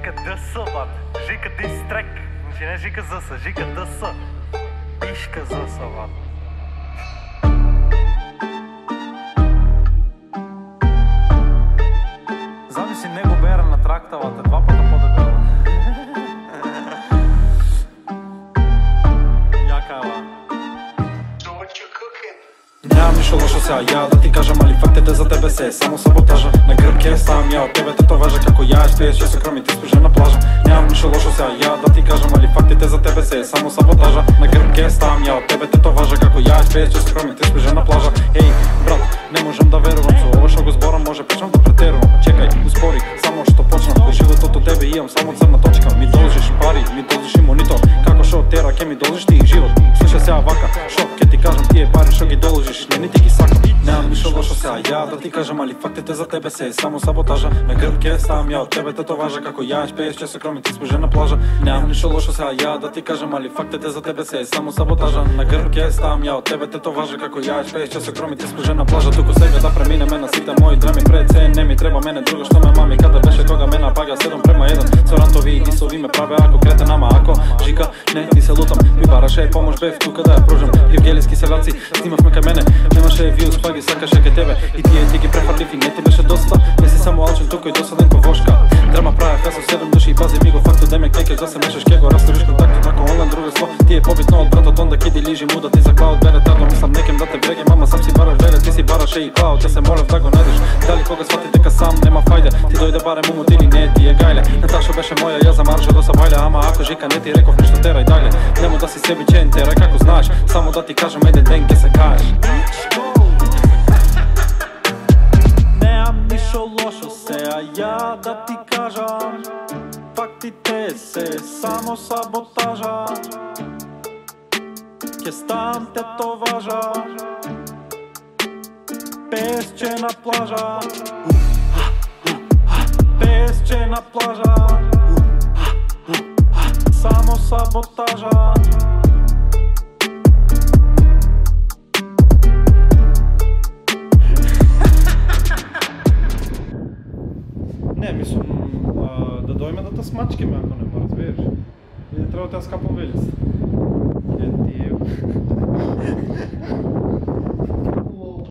Жика ДС, бат. Жика дистрек. Значи не Жика ЗС, Жика ДС. Пишка ЗС, бат. Замисли него бера на трактавата, два пъта по-дебела. Нямам нищо лошо сега, я да ти кажа, али фактите за тебе се е само саботажа. На гръбке ставам я от тебе, тето важа како я стоеш, че се кроми ти спожа на плажа. Нямам нищо лошо сега, я да ти кажа, али фактите за тебе се е само саботажа. На гръбке ставам я от тебе, тето важа како я стоеш, че се кроми ти спожа на плажа. Ей, брат, не можам да верувам со ова што го зборам, може почнам да претерувам. Чекај, успори, само што почнам, во животот од тебе имам само црна точка. Ми должиш пари, ми должиш и монитор, како шо тера ке ми должиш ти и живот. Слушај сега вака, шо ке ти кажам, тие пари што ги должиш, не ни ти ги сакам. Нямам нищо лошо сега, я да ти кажам, али фактите за тебе се е само саботажа. На гръбке ставам я од тебе, тето важа како ја пееш, че се кроми ти спожа на плажа. Нямам нищо лошо сега, я да ти кажам, али фактите за тебе се е само саботажа. На гръбке ставам я од тебе, тето важа како ја пееш, че се кроми ти спожа на плажа. Туку сега да преминеме на сите мои драми пред се, не ми треба мене друго што ме мами, каде беше кога ме напага 7:1. Цорантови и дисови ме праве ако кретен, ама ако Жика, не ти се лутам, ми бараше помош бев тука да ја пружам. Евгелиски селаци снимавме кај мене, немаше виус, па ги сакаше кај тебе. И ти ги префрлив и не ти беше доста, не си само алчен тука и досаден по вошка. Драма правев, јас со 7 души и пази ми го фактот да ме кекеш да се мешаш ке го расториш контактот како онлайн другарство. Ти е побитно од братот онда ки ти лижи му да ти за клауд бере тардо, мислам некем да те брегем, ама сам си бараш вере, ти си бараше и клауд, ќе се молев да го најдеш. Дали кога свати дека сам нема фајде, ти дојде барем умот или не ти е гајле. Наташа беше моја, ја замарша до сабајле, ама ако Жика не ти реков ништо терај дале. Нему да си себичен, терај како знаеш, само да ти кажам еден ден ке се каеш. Немам ништо лошо сеа, ја да ти кажам, фактите се само саботажа. Ке ставам тето важа, песче на плажа, песче на плажа, само саботажа. Не, мислам, да дојме да те смачкиме ако не ме разбереш. И не треба да ја скапам велица. Е, ти е.